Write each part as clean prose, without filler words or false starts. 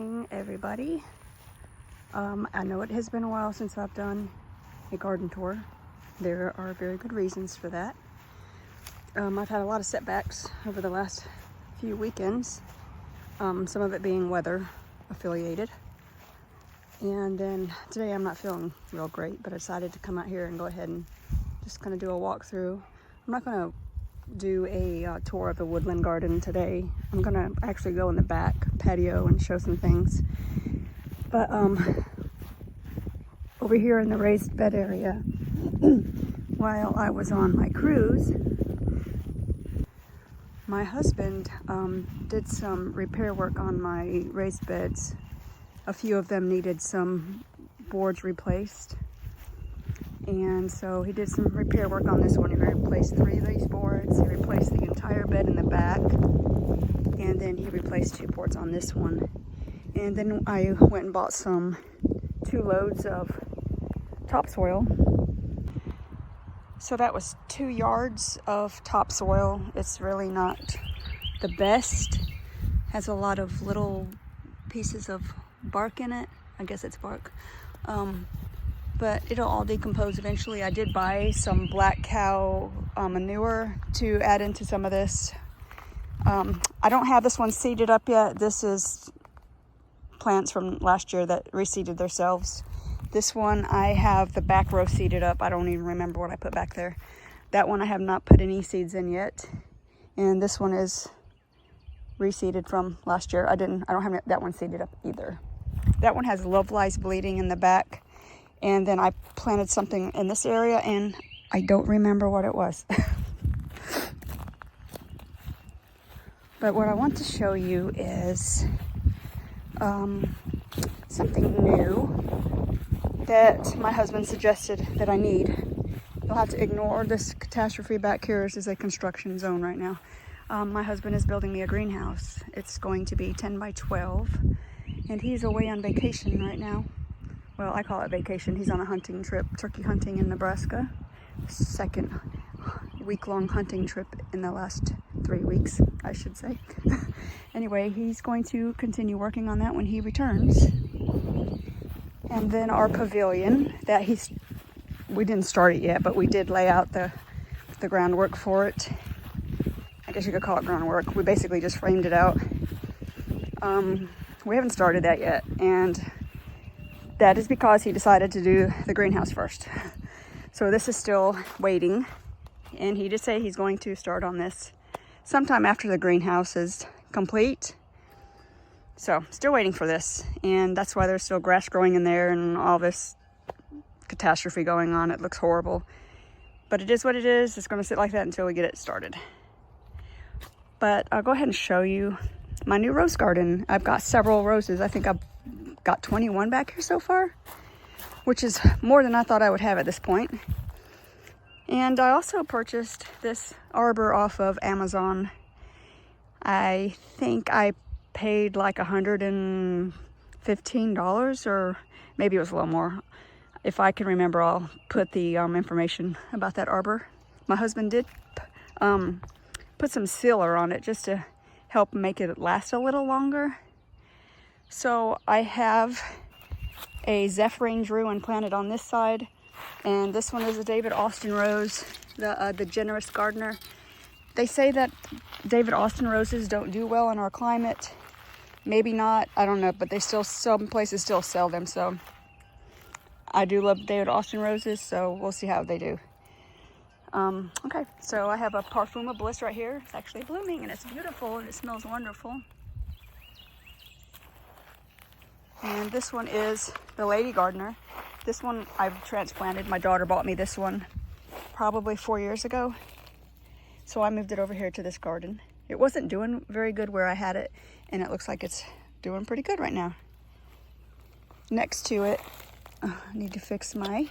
morning, everybody. I know it has been a while since I've done a garden tour. There are very good reasons for that. I've had a lot of setbacks over the last few weekends, some of it being weather affiliated. And then today I'm not feeling real great, but I decided to come out here and go ahead and just kind of do a walkthrough. I'm not going to do a tour of the woodland garden today. I'm going to actually go in the back patio and show some things. But over here in the raised bed area, while I was on my cruise, my husband did some repair work on my raised beds. A few of them needed some boards replaced. And so he did some repair work on this one. He replaced 3 of these boards. He replaced the entire bed in the back. And then he replaced 2 boards on this one. And then I went and bought 2 loads of topsoil. So that was 2 yards of topsoil. It's really not the best. Has a lot of little pieces of bark in it. I guess it's bark. But it'll all decompose eventually. I did buy some black cow manure to add into some of this. I don't have this one seeded up yet. This is plants from last year that reseeded themselves. This one I have the back row seeded up. I don't even remember what I put back there. That one I have not put any seeds in yet. And this one is reseeded from last year. I don't have that one seeded up either. That one has love lies bleeding in the back. And then I planted something in this area, and I don't remember what it was. But what I want to show you is something new that my husband suggested that I need. You'll have to ignore this catastrophe back here. This is a construction zone right now. My husband is building me a greenhouse. It's going to be 10 by 12, and he's away on vacation right now. Well, I call it vacation. He's on a hunting trip, turkey hunting in Nebraska. 2nd week-long hunting trip in the last 3 weeks, I should say. Anyway, he's going to continue working on that when he returns. And then our pavilion that we didn't start it yet, but we did lay out the groundwork for it. I guess you could call it groundwork. We basically just framed it out. We haven't started that yet, and that is because he decided to do the greenhouse first. So this is still waiting, and he did say he's going to start on this sometime after the greenhouse is complete. So still waiting for this, and that's why there's still grass growing in there and all this catastrophe going on. It looks horrible, but it is what it is. It's going to sit like that until we get it started. But I'll go ahead and show you my new rose garden. I've got several roses. I think I've got 21 back here so far, which is more than I thought I would have at this point. And I also purchased this arbor off of Amazon. I think I paid like $115, or maybe it was a little more. If I can remember, I'll put the information about that arbor. My husband did put some sealer on it just to help make it last a little longer. So I have a Zephyrine Ruin planted on this side, and this one is a David Austin rose, the Generous Gardener. They say that David Austin roses don't do well in our climate. Maybe not, I don't know, but some places still sell them. So I do love David Austin roses, so we'll see how they do. Okay, so I have a Parfuma Bliss right here. It's actually blooming, and it's beautiful, and it smells wonderful. And this one is the Lady Gardener. This one I've transplanted. My daughter bought me this one probably 4 years ago. So I moved it over here to this garden. It wasn't doing very good where I had it, and it looks like it's doing pretty good right now. Next to it, I need to fix my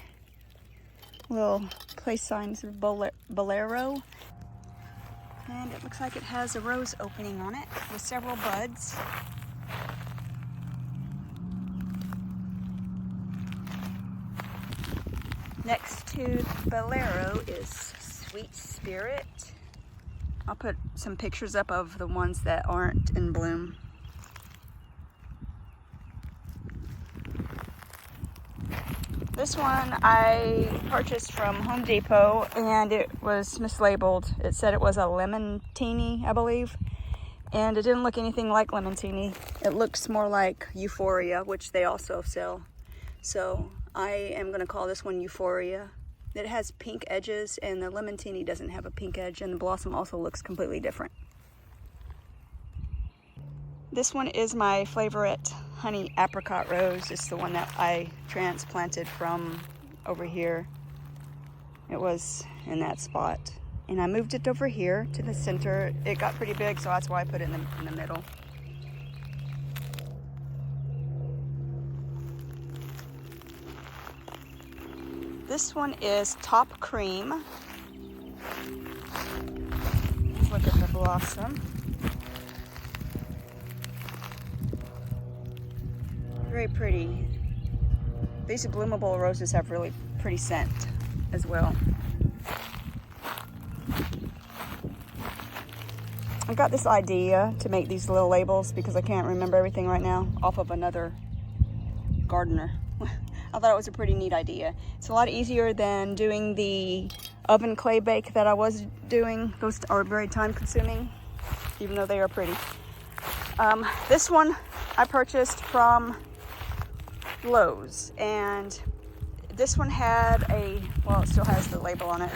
little place signs of Bolero. And it looks like it has a rose opening on it with several buds. Next to Bolero is Sweet Spirit. I'll put some pictures up of the ones that aren't in bloom. This one I purchased from Home Depot and it was mislabeled. It said it was a Lemon-Teeny, I believe. And it didn't look anything like Lemon-Teeny. It looks more like Euphoria, which they also sell. So I am gonna call this one Euphoria. It has pink edges and the Lemon-Teeny doesn't have a pink edge, and the blossom also looks completely different. This one is my favorite honey apricot rose. It's the one that I transplanted from over here. It was in that spot. And I moved it over here to the center. It got pretty big, so that's why I put it in the middle. This one is Top Cream. Let's look at the blossom. Very pretty. These bloomable roses have really pretty scent as well. I got this idea to make these little labels because I can't remember everything right now off of another gardener. I thought it was a pretty neat idea. It's a lot easier than doing the oven clay bake that I was doing. Those are very time consuming, even though they are pretty. This one I purchased from Lowe's, and this one had a, well, it still has the label on it,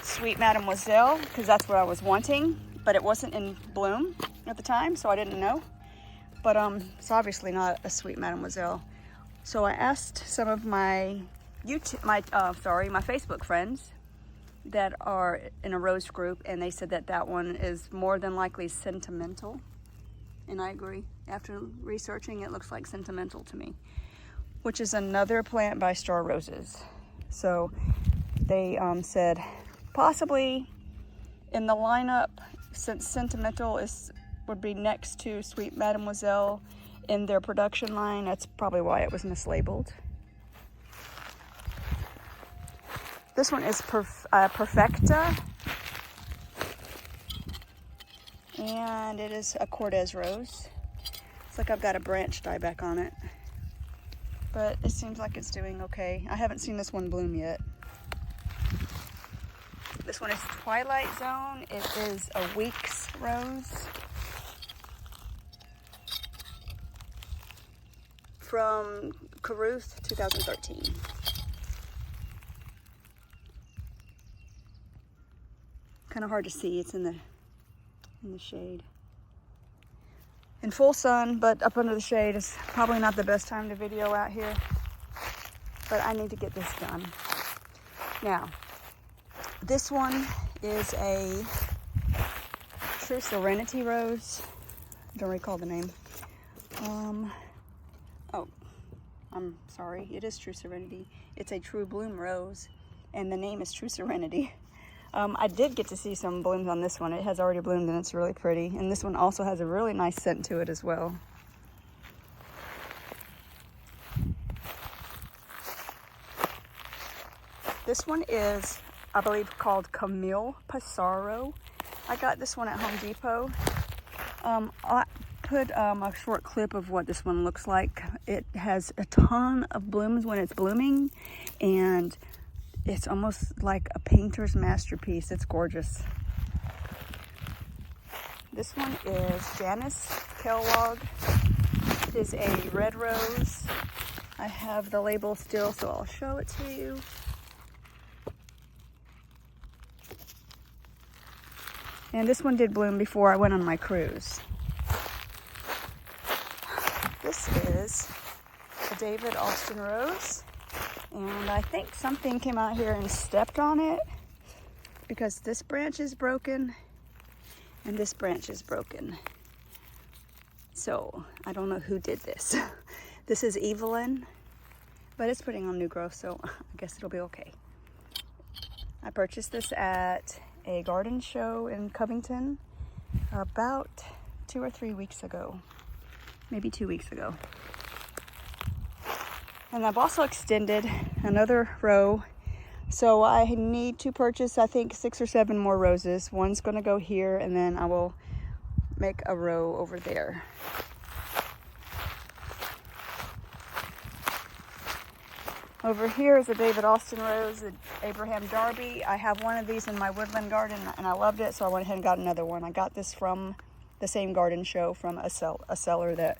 Sweet Mademoiselle, because that's what I was wanting, but it wasn't in bloom at the time, so I didn't know. But it's obviously not a Sweet Mademoiselle. So I asked some of my my Facebook friends that are in a rose group, and they said that that one is more than likely sentimental, and I agree. After researching, it looks like sentimental to me, which is another plant by Star Roses. So they said possibly in the lineup, since sentimental would be next to Sweet Mademoiselle in their production line, that's probably why it was mislabeled. This one is Perfecta, and it is a Cortez rose. It's like I've got a branch dieback on it, but it seems like it's doing okay. I haven't seen this one bloom yet. This one is Twilight Zone. It is a Weeks rose from Caruth 2013. Kind of hard to see. It's in the shade. In full sun, but up under the shade is probably not the best time to video out here. But I need to get this done. Now, this one is a True Serenity rose. Don't recall the name. Oh, I'm sorry. It is True Serenity. It's a True Bloom rose, and the name is True Serenity. I did get to see some blooms on this one. It has already bloomed, and it's really pretty. And this one also has a really nice scent to it as well. This one is, I believe, called Camille Passaro. I got this one at Home Depot. I put a short clip of what this one looks like. It has a ton of blooms when it's blooming, and it's almost like a painter's masterpiece. It's gorgeous. This one is Janice Kellogg. It is a red rose. I have the label still, so I'll show it to you. And this one did bloom before I went on my cruise. This is a David Austin rose. And I think something came out here and stepped on it, because this branch is broken and this branch is broken. So I don't know who did this. This is Evelyn, but it's putting on new growth, so I guess it'll be okay. I purchased this at a garden show in Covington about 2 or 3 weeks ago, maybe 2 weeks ago. And I've also extended another row, so I need to purchase, I think, 6 or 7 more roses. One's going to go here, and then I will make a row over there. Over here is a David Austin rose, an Abraham Darby. I have one of these in my woodland garden and I loved it, so I went ahead and got another one. I got this from the same garden show from a seller that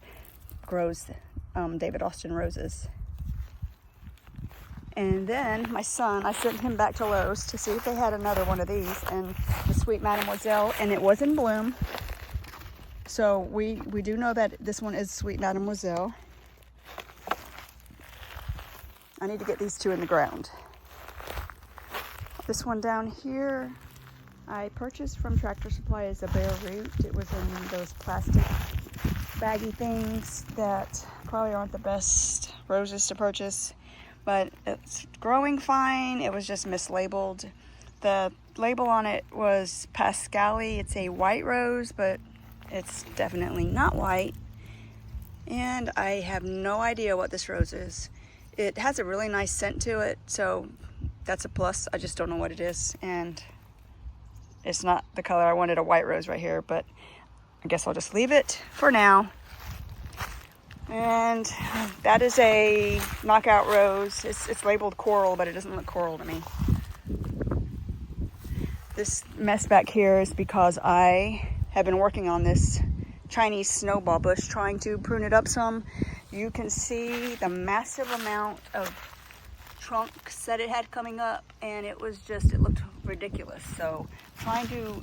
grows David Austin roses. And then my son, I sent him back to Lowe's to see if they had another one of these, and the Sweet Mademoiselle, and it was in bloom. So we do know that this one is Sweet Mademoiselle. I need to get these two in the ground. This one down here, I purchased from Tractor Supply as a bare root. It was in those plastic baggy things that probably aren't the best roses to purchase, but it's growing fine. It was just mislabeled. The label on it was Pascali. It's a white rose, but it's definitely not white. And I have no idea what this rose is. It has a really nice scent to it, so that's a plus. I just don't know what it is, and it's not the color. I wanted a white rose right here, but I guess I'll just leave it for now. And that is a knockout rose. It's labeled coral, but it doesn't look coral to me. This mess back here is because I have been working on this Chinese snowball bush, trying to prune it up some. You can see the massive amount of trunks that it had coming up, and it looked ridiculous. So trying to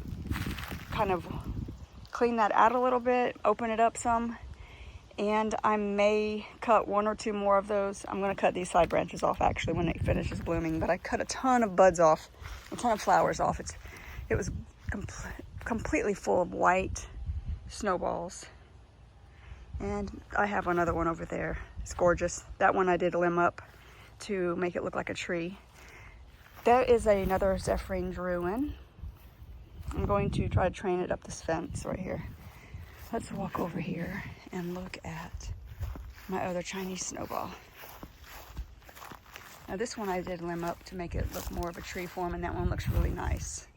kind of clean that out a little bit, open it up some, and I may cut one or two more of those. I'm going to cut these side branches off actually when it finishes blooming, but I cut a ton of buds off, a ton of flowers off. It was completely full of white snowballs. And I have another one over there. It's gorgeous. That one I did limb up to make it look like a tree. There is another Zephyrin's ruin. I'm going to try to train it up this fence right here. Let's walk over here and look at my other Chinese snowball. Now this one I did limb up to make it look more of a tree form, and that one looks really nice.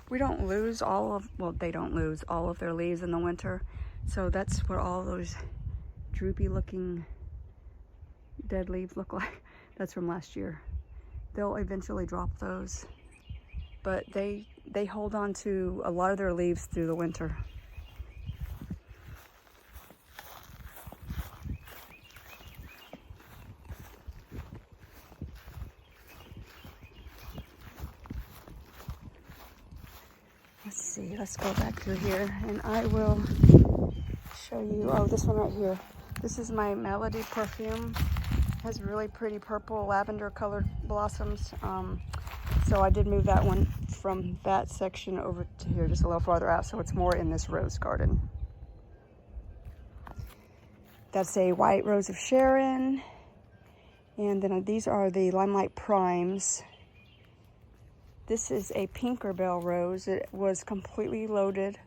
We don't lose they don't lose all of their leaves in the winter. So that's what all those droopy looking dead leaves look like. That's from last year. They'll eventually drop those, but they hold on to a lot of their leaves through the winter. Let's see, let's go back through here and I will show you, this one right here. This is my Melody perfume. It has really pretty purple lavender colored blossoms. So I did move that one from that section over to here, just a little farther out, so it's more in this rose garden. That's a white rose of Sharon. And then these are the Limelight Primes. This is a Pinkerbell rose. It was completely loaded,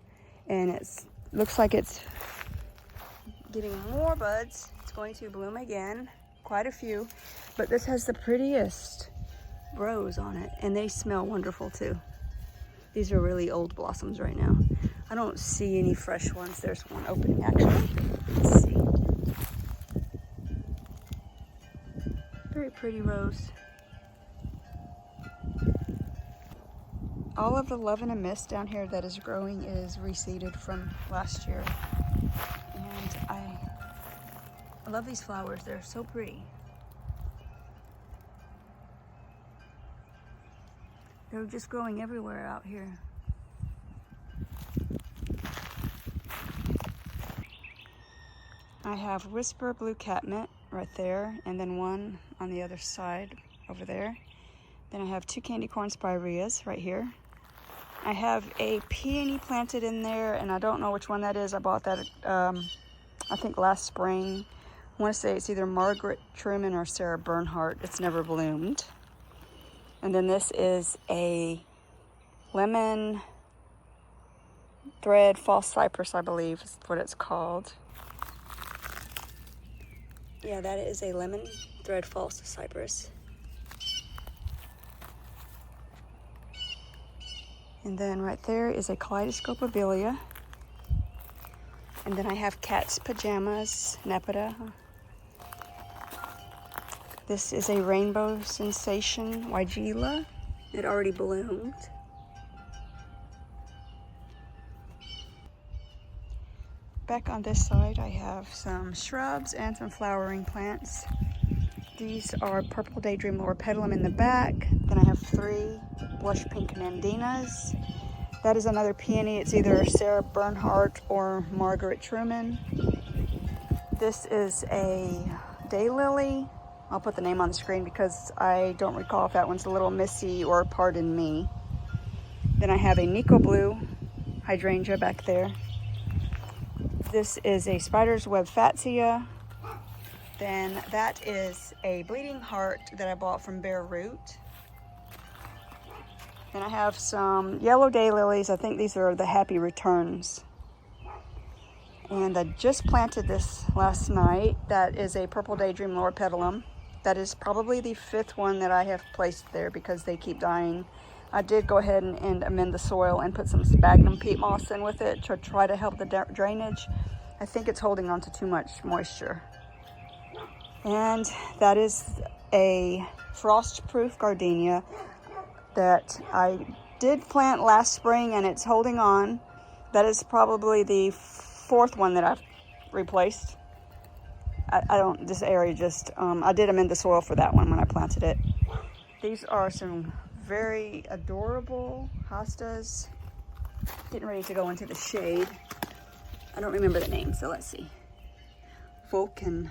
and it looks like it's getting more buds. It's going to bloom again, quite a few, but this has the prettiest rose on it, and they smell wonderful too. These are really old blossoms right now. I don't see any fresh ones. There's one opening actually. Let's see. Very pretty rose. All of the Love in a Mist down here that is growing is reseeded from last year. And I love these flowers. They're so pretty. They're just growing everywhere out here. I have Whisper Blue Catmint right there, and then one on the other side over there. Then I have two candy corn spireas right here. I have a peony planted in there, and I don't know which one that is. I bought that, I think last spring. I want to say it's either Margaret Truman or Sarah Bernhardt. It's never bloomed. And then this is a lemon thread false cypress, I believe is what it's called. Yeah, that is a lemon thread false cypress. And then right there is a kaleidoscope Abelia. And then I have Cat's Pajamas, Nepeta. This is a Rainbow Sensation, Weigela. It already bloomed. Back on this side, I have some shrubs and some flowering plants. These are Purple Daydream Laura Petalum in the back. Then I have 3 blush pink Nandinas. That is another peony. It's either Sarah Bernhardt or Margaret Truman. This is a daylily. I'll put the name on the screen because I don't recall if that one's a Little Missy or Pardon Me. Then I have a Nico Blue hydrangea back there. This is a Spider's Web Fatsia. Then that is a Bleeding Heart that I bought from Bare Root. Then I have some yellow daylilies. I think these are the Happy Returns. And I just planted this last night. That is a Purple Daydream Laura Petalum. That is probably the 5th one that I have placed there because they keep dying. I did go ahead and amend the soil and put some sphagnum peat moss in with it to try to help the drainage. I think it's holding on to too much moisture. And that is a frost-proof gardenia that I did plant last spring and it's holding on. That is probably the 4th one that I've replaced. I don't, this area just, I did amend the soil for that one when I planted it. These are some very adorable hostas getting ready to go into the shade. I don't remember the name, so let's see. Vulcan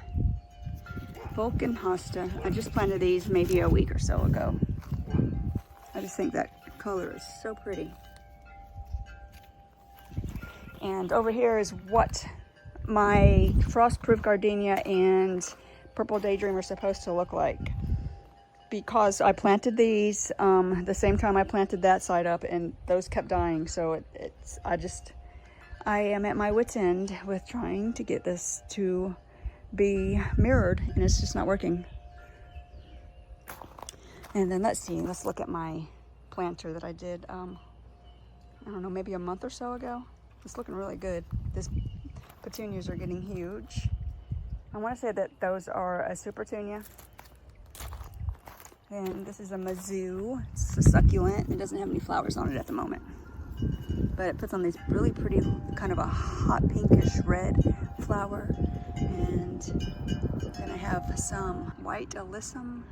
hosta. I just planted these maybe a week or so ago. I just think that color is so pretty. And over here is what my frost-proof gardenia and Purple Daydream are supposed to look like. Because I planted these the same time I planted that side up and those kept dying. So I am at my wit's end with trying to get this to be mirrored and it's just not working. And then let's look at my planter that I did, I don't know, maybe a month or so ago. It's looking really good. These petunias are getting huge. I want to say that those are a Supertunia. And this is a Mizzou. It's a succulent. It doesn't have any flowers on it at the moment. But it puts on these really pretty, kind of a hot pinkish red flower. And then I have some white alyssum.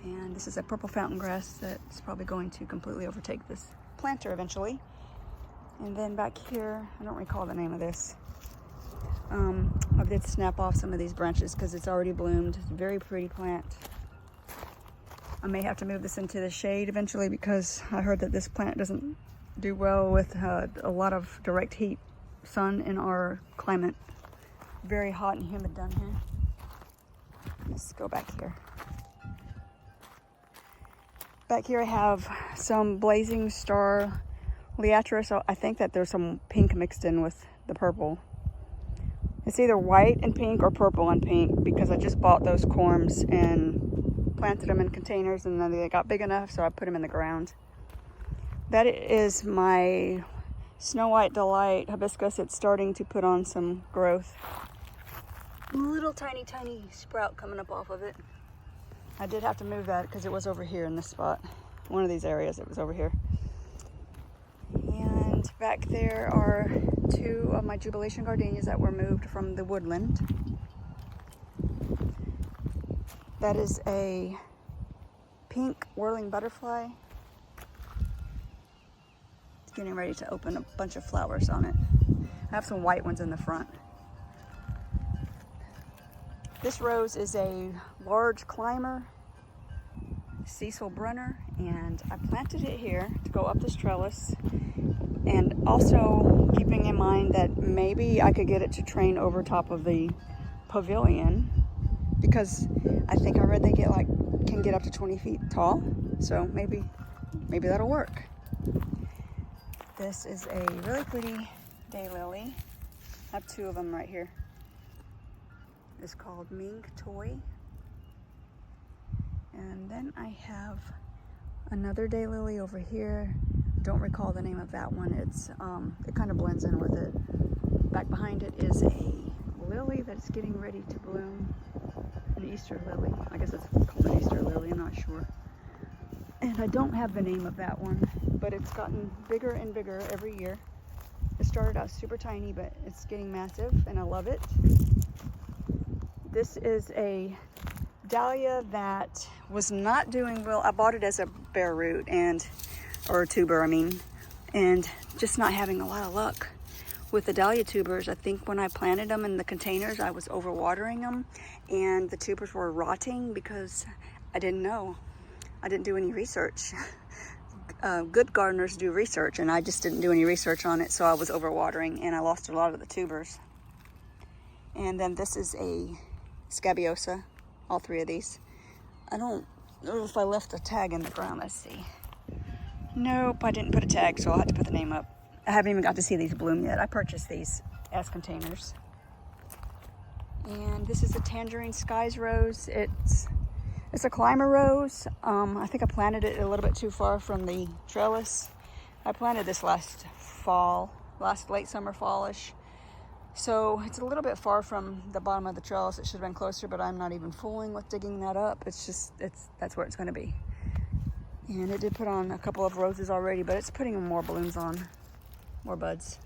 And this is a purple fountain grass that's probably going to completely overtake this planter eventually. And then back here, I don't recall the name of this. I did snap off some of these branches because it's already bloomed. It's a very pretty plant. I may have to move this into the shade eventually because I heard that this plant doesn't do well with a lot of direct heat sun in our climate. Very hot and humid down here. Let's go back here. Back here I have some Blazing Star Liatris. So I think that there's some pink mixed in with the purple. It's either white and pink or purple and pink because I just bought those corms and planted them in containers and then they got big enough so I put them in the ground. That is my Snow White Delight hibiscus. It's starting to put on some growth. Little tiny sprout coming up off of it. I did have to move that because it was over here in this spot. One of these areas, it was over here. And back there are 2 of my Jubilation gardenias that were moved from the woodland. That is a pink whirling butterfly. It's getting ready to open a bunch of flowers on it. I have some white ones in the front. This rose is a large climber, Cecil Brunner, and I planted it here to go up this trellis. And also keeping in mind that maybe I could get it to train over top of the pavilion because I think I read they can get up to 20 feet tall. So maybe that'll work. This is a really pretty daylily. I have 2 of them right here. It's called Ming Toy. And then I have another daylily over here. Don't recall the name of that one. It's it kind of blends in with it. back behind it is a lily that's getting ready to bloom. An Easter lily. I guess it's called an Easter lily, I'm not sure. And I don't have the name of that one, but it's gotten bigger and bigger every year. It started out super tiny, but it's getting massive, and I love it. This is a dahlia that was not doing well. I bought it as a bare root or a tuber, and just not having a lot of luck with the dahlia tubers. I think when I planted them in the containers, I was overwatering them, and the tubers were rotting because I didn't know. I didn't do any research. Good gardeners do research, and I just didn't do any research on it, so I was overwatering, and I lost a lot of the tubers. And then this is a scabiosa, all three of these. I don't know if I left a tag in the ground. Let's see. Nope, I didn't put a tag, so I'll have to put the name up. I haven't even got to see these bloom yet. I purchased these as containers. And this is a tangerine skies rose. It's a climber rose. I think I planted it a little bit too far from the trellis. I planted this last late summer, fallish. So it's a little bit far from the bottom of the trellis. It should have been closer, but I'm not even fooling with digging that up. That's where it's going to be. And it did put on a couple of roses already, but it's putting more blooms on, more buds.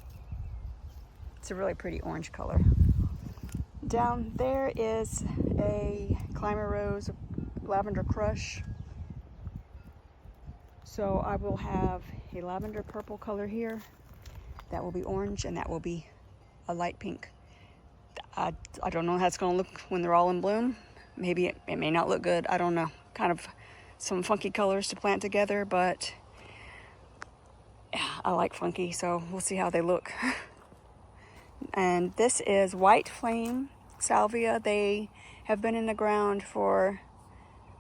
It's a really pretty orange color. Down there is a climber rose, lavender crush. So I will have a lavender purple color here. That will be orange, and that will be a light pink. I don't know how it's going to look when they're all in bloom. Maybe it may not look good. I don't know. Kind of some funky colors to plant together, but yeah, I like funky, so we'll see how they look. And this is white flame salvia. They have been in the ground for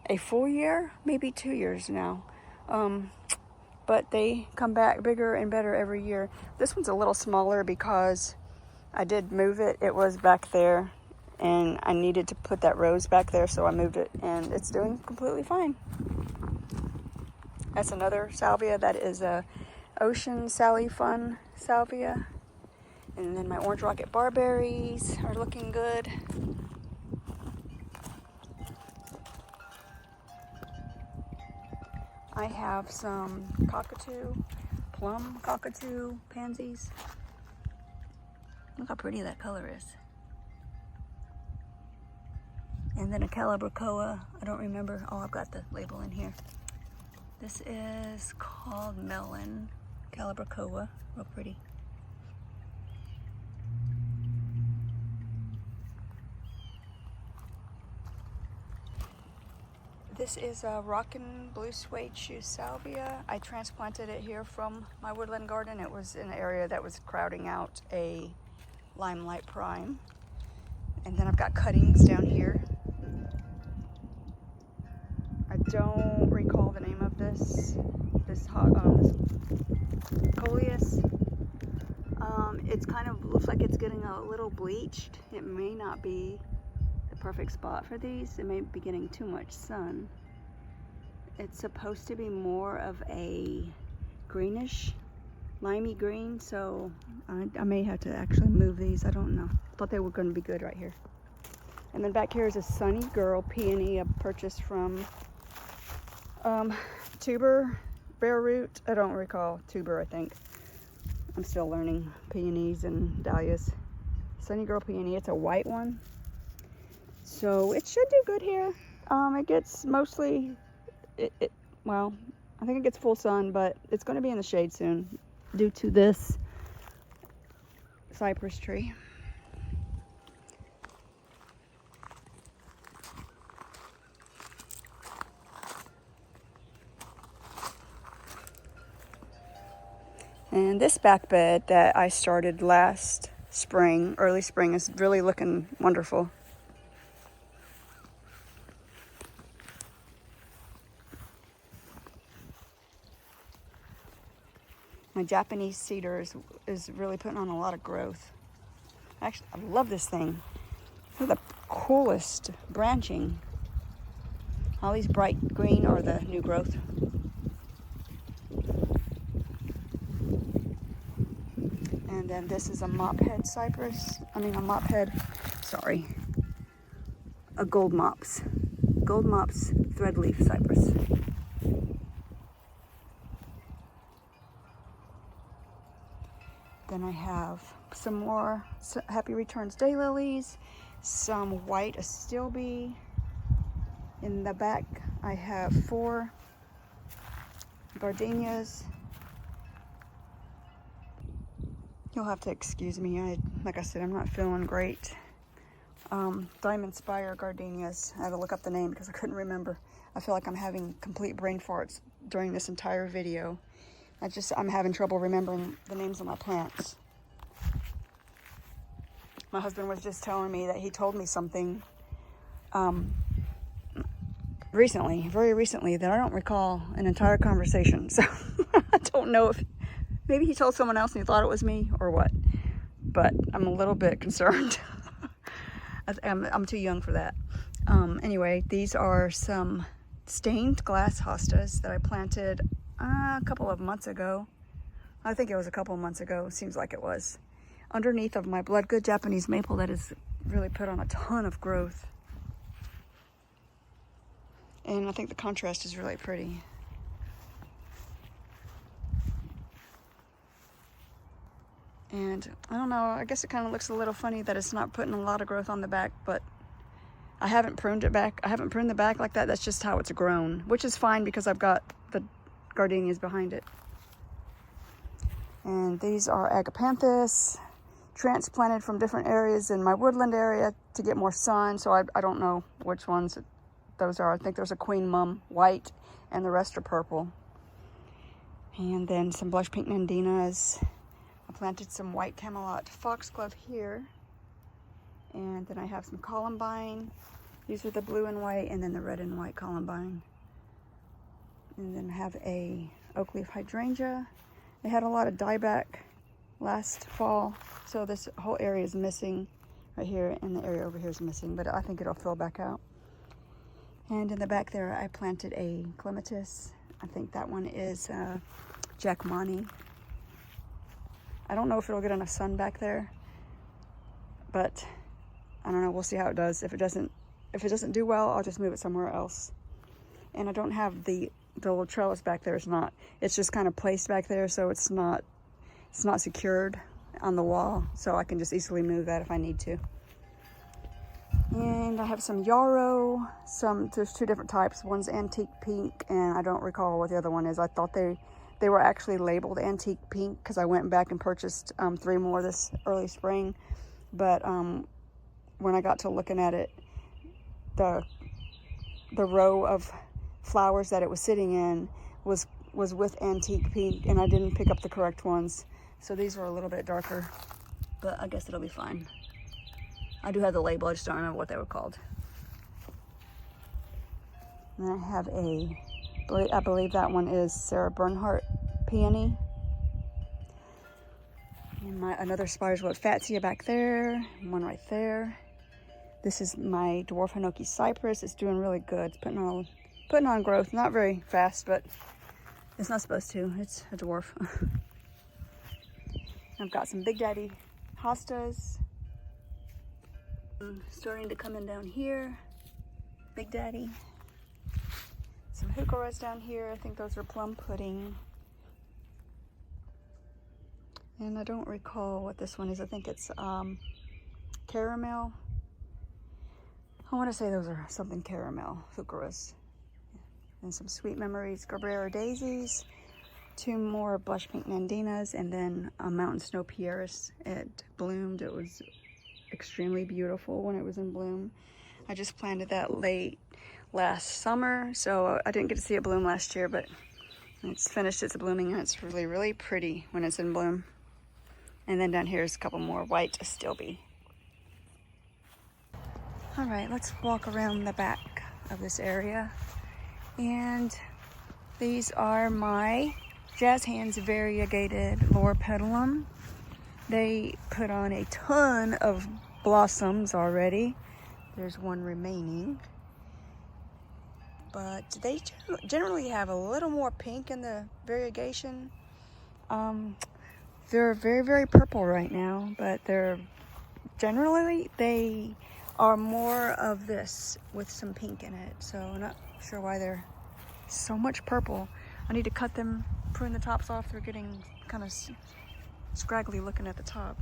a full year, maybe 2 years now. But they come back bigger and better every year. This one's a little smaller because I did move it. It was back there, and I needed to put that rose back there, so I moved it, and it's doing completely fine. That's another salvia. That is a Ocean Sally Fun salvia. And then my orange rocket barberries are looking good. I have some plum cockatoo pansies. Look how pretty that color is. And then a calabracoa. I don't remember. Oh, I've got the label in here. This is called Melon Calabracoa. Real pretty. This is a Rockin' Blue Suede Shoe Salvia. I transplanted it here from my woodland garden. It was in an area that was crowding out a Limelight Prime. And then I've got cuttings down here. I don't recall the name of this coleus. It's kind of looks like it's getting a little bleached. It may not be the perfect spot for these. It may be getting too much sun. It's supposed to be more of a greenish, limey green, so I may have to actually move these. I don't know. I thought they were going to be good right here. And then back here is a Sunny Girl peony I purchased from tuber, bare root. I don't recall. Tuber, I think. I'm still learning peonies and dahlias. Sunny Girl peony. It's a white one. So it should do good here. It gets mostly, well, I think it gets full sun, but it's going to be in the shade soon due to this cypress tree. And this back bed that I started last spring, early spring, is really looking wonderful. My Japanese cedar is really putting on a lot of growth. Actually, I love this thing. They're the coolest branching. All these bright green are the new growth. And then this is a mophead cypress. I mean a mophead, sorry. A gold mops threadleaf cypress. Then I have some more Happy Returns daylilies, some white astilbe. In the back I have 4 gardenias. You'll have to excuse me, like I said, I'm not feeling great. Diamond Spire gardenias. I had to look up the name because I couldn't remember. I feel like I'm having complete brain farts during this entire video. I'm having trouble remembering the names of my plants. My husband was just telling me that he told me something very recently, that I don't recall an entire conversation. So I don't know if maybe he told someone else and he thought it was me or what, but I'm a little bit concerned. I'm too young for that. Anyway, these are some stained glass hostas that I planted a couple of months ago. I think it was a couple of months ago. Seems like it was. Underneath of my Bloodgood Japanese maple that has really put on a ton of growth. And I think the contrast is really pretty. And I don't know, I guess it kind of looks a little funny that it's not putting a lot of growth on the back, but I haven't pruned it back. I haven't pruned the back like that. That's just how it's grown, which is fine because I've got the gardenias behind it. And these are agapanthus, transplanted from different areas in my woodland area to get more sun. So I don't know which ones those are. I think there's a Queen Mum white and the rest are purple. And then some blush pink nandinas. I planted some white camelot foxglove here. And then I have some columbine. These are the blue and white, and then the red and white columbine. And then I have a oak leaf hydrangea. They had a lot of dieback last fall, so this whole area is missing right here, and the area over here is missing, but I think it'll fill back out. And in the back there, I planted a clematis. I think that one is Jackmani. I don't know if it'll get enough sun back there, but I don't know. We'll see how it does. If it doesn't do well, I'll just move it somewhere else. And I don't have the little trellis back there. It's just kind of placed back there, so it's not secured on the wall, so I can just easily move that if I need to. And I have some yarrow. There's 2 different types. One's antique pink, and I don't recall what the other one is. I thought they were actually labeled antique pink because I went back and purchased 3 more this early spring. But when I got to looking at it, the row of flowers that it was sitting in was with antique pink, and I didn't pick up the correct ones. So these were a little bit darker, but I guess it'll be fine. I do have the label, I just don't remember what they were called. And I have I believe that one is Sarah Bernhardt peony. And another Spiderswood Fatsia back there, one right there. This is my dwarf Hinoki cypress. It's doing really good. It's putting on growth, not very fast, but it's not supposed to. It's a dwarf. I've got some Big Daddy hostas starting to come in down here. Big Daddy. Some heucheras down here. I think those are plum pudding. And I don't recall what this one is. I think it's caramel. I want to say those are something caramel heucheras. And some Sweet Memories Cabrera daisies. 2 more blush pink nandinas, and then a mountain snow pieris. It bloomed. It was extremely beautiful when it was in bloom. I just planted that late last summer, so I didn't get to see it bloom last year, but it's finished its blooming, and it's really, really pretty when it's in bloom. And then down here is a couple more white astilbe. All right, let's walk around the back of this area. And these are my Jazz Hands variegated loropetalum. They put on a ton of blossoms already. There's one remaining. But they generally have a little more pink in the variegation. They're very, very purple right now, but they're generally, they are more of this with some pink in it. So I'm not sure why they're so much purple. I need to cut them, prune the tops off. They're getting kind of scraggly looking at the top.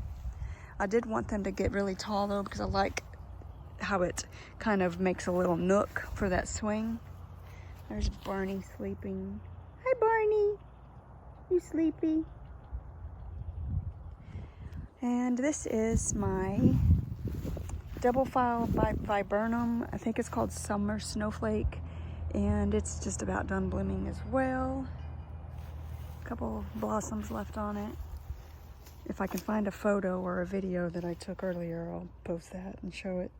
I did want them to get really tall though, because I like how it kind of makes a little nook for that swing. There's Barney sleeping. Hi Barney, you sleepy? And this is my double file viburnum. I think it's called Summer Snowflake, and it's just about done blooming as well. A couple blossoms left on it. If I can find a photo or a video that I took earlier, I'll post that and show it.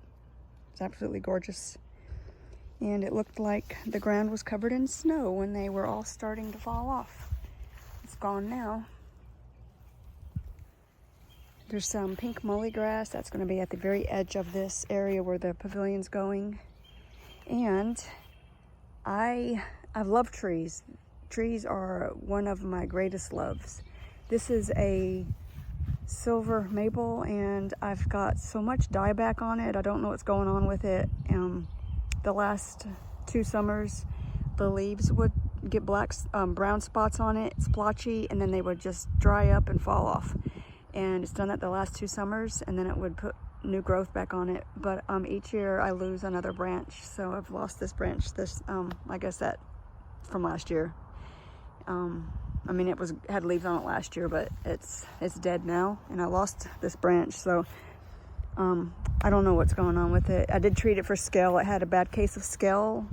It's absolutely gorgeous. And it looked like the ground was covered in snow when they were all starting to fall off. It's gone now. There's some pink mully grass that's going to be at the very edge of this area where the pavilion's going. And I love trees. Trees are one of my greatest loves. This is a silver maple, and I've got so much dieback on it. I don't know what's going on with it. The last 2 summers, the leaves would get brown spots on it, splotchy, and then they would just dry up and fall off. And it's done that the last 2 summers, and then it would put new growth back on it. But each year I lose another branch. So I've lost this branch, I guess that from last year. I mean, it had leaves on it last year, but it's dead now, and I lost this branch. So I don't know what's going on with it. I did treat it for scale. It had a bad case of scale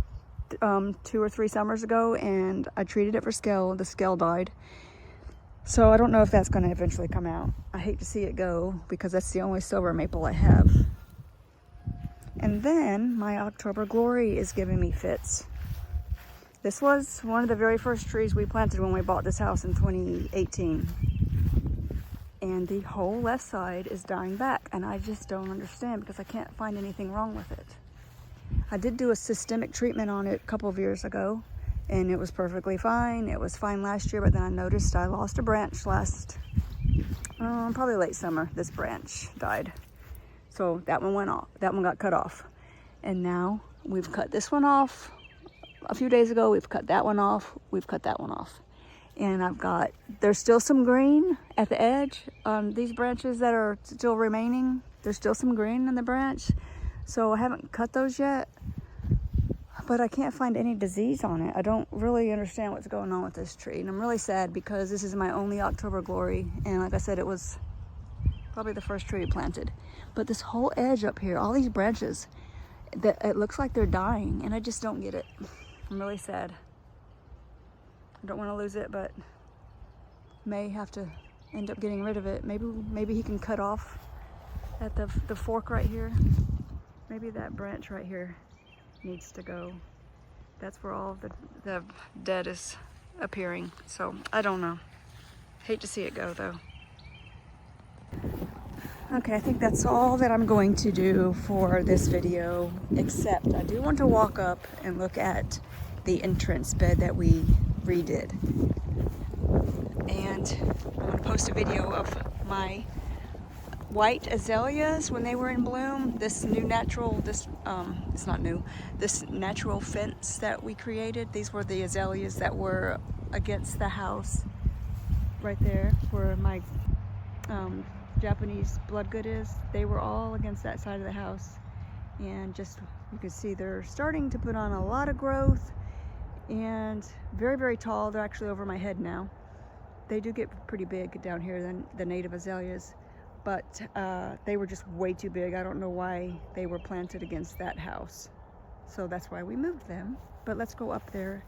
2 or 3 summers ago, and I treated it for scale. The scale died. So I don't know if that's going to eventually come out. I hate to see it go because that's the only silver maple I have. And then my October Glory is giving me fits. This was one of the very first trees we planted when we bought this house in 2018. And the whole left side is dying back, and I just don't understand because I can't find anything wrong with it. I did do a systemic treatment on it a couple of years ago, and it was perfectly fine. It was fine last year, but then I noticed I lost a branch probably late summer. This branch died. So that one went off. That one got cut off. And now we've cut this one off. A few days ago, we've cut that one off. We've cut that one off. And there's still some green at the edge. These branches that are still remaining, there's still some green in the branch. So I haven't cut those yet. But I can't find any disease on it. I don't really understand what's going on with this tree. And I'm really sad because this is my only October Glory. And like I said, it was probably the first tree we planted. But this whole edge up here, all these branches, it looks like they're dying. And I just don't get it. I'm really sad. I don't want to lose it, but may have to end up getting rid of it. Maybe he can cut off at the fork right here. Maybe that branch right here needs to go. That's where all the dead is appearing. So I don't know. Hate to see it go though. Okay, I think that's all that I'm going to do for this video, except I do want to walk up and look at the entrance bed that we redid. And I'm going to post a video of my white azaleas when they were in bloom. This natural fence that we created. These were the azaleas that were against the house right there where my Japanese bloodgood is. They were all against that side of the house, and just you can see they're starting to put on a lot of growth and very, very tall. They're actually over my head now. They do get pretty big down here than the native azaleas, but they were just way too big. I don't know why they were planted against that house, so that's why we moved them. But let's go up there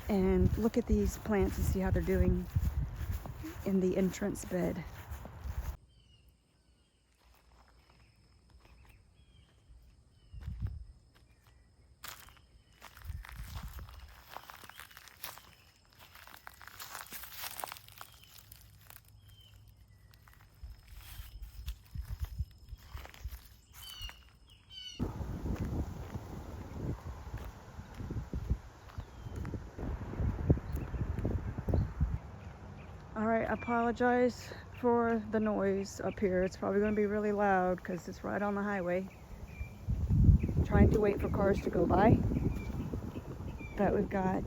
and look at these plants and see how they're doing in the entrance bed. All right, I apologize for the noise up here. It's probably going to be really loud because it's right on the highway. I'm trying to wait for cars to go by. But we've got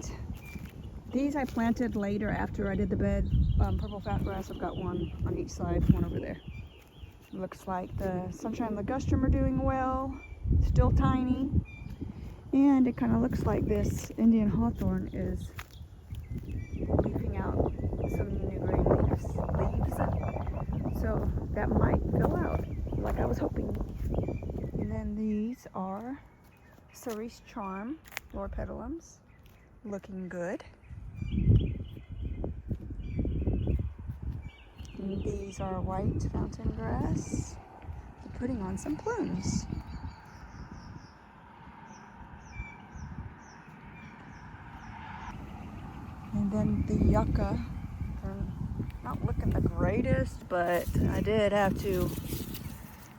these I planted later after I did the bed. Purple fat grass, I've got one on each side, one over there. Looks like the sunshine and ligustrum are doing well, still tiny. And it kind of looks like this Indian hawthorn is leafing out some new green leaves. So that might go out like I was hoping. And then these are Cerise Charm loropetalums, looking good. And these are white fountain grass. They're putting on some plumes. And then the yucca, they're not looking the greatest, but I did have to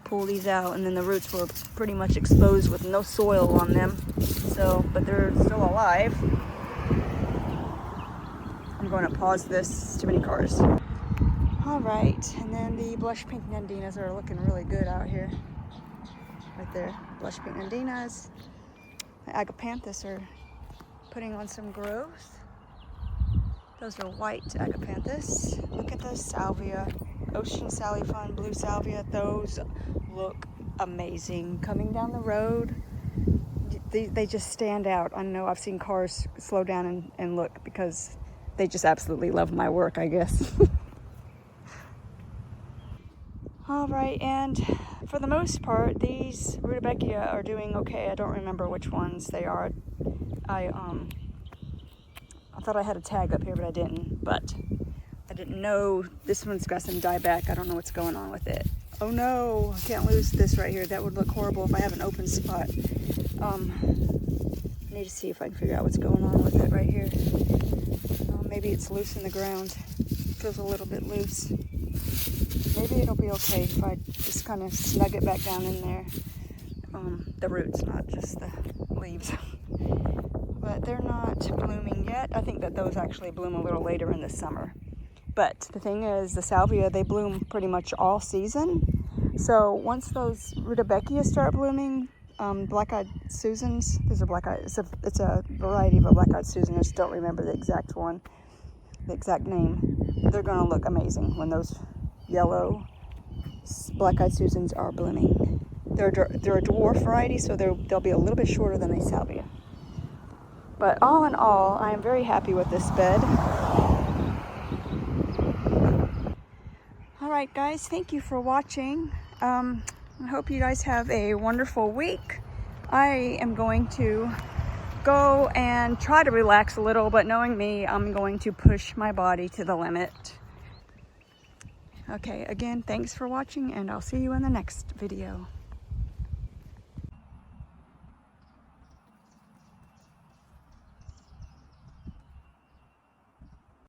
pull these out, and then the roots were pretty much exposed with no soil on them. So, but they're still alive. I'm going to pause this, it's too many cars. All right, and then the blush pink nandinas are looking really good out here. Right there, blush pink nandinas. The agapanthus are putting on some growth. Those are white agapanthus. Look at the salvia, ocean salvia, blue salvia. Those look amazing. Coming down the road, they just stand out. I know I've seen cars slow down and look because they just absolutely love my work, I guess. All right, and for the most part, these rudbeckia are doing okay. I don't remember which ones they are. I thought I had a tag up here, but I didn't. But I didn't know this one's got some dieback. I don't know what's going on with it. Oh no, I can't lose this right here. That would look horrible if I have an open spot. I need to see if I can figure out what's going on with it right here. Maybe it's loose in the ground. It feels a little bit loose. Maybe it'll be okay if I just kind of snug it back down in there. The roots, not just the leaves. But they're not blooming yet. I think that those actually bloom a little later in the summer. But the thing is, the salvia, they bloom pretty much all season. So once those rudbeckia start blooming, black-eyed Susans, these are black-eyed, it's a variety of a black-eyed Susan. I just don't remember the exact one, the exact name. They're gonna look amazing when those yellow black-eyed Susans are blooming. They're a dwarf variety, so they'll be a little bit shorter than the salvia. But all in all, I am very happy with this bed. All right, guys, thank you for watching. I hope you guys have a wonderful week. I am going to go and try to relax a little, but knowing me, I'm going to push my body to the limit. Okay, again, thanks for watching, and I'll see you in the next video.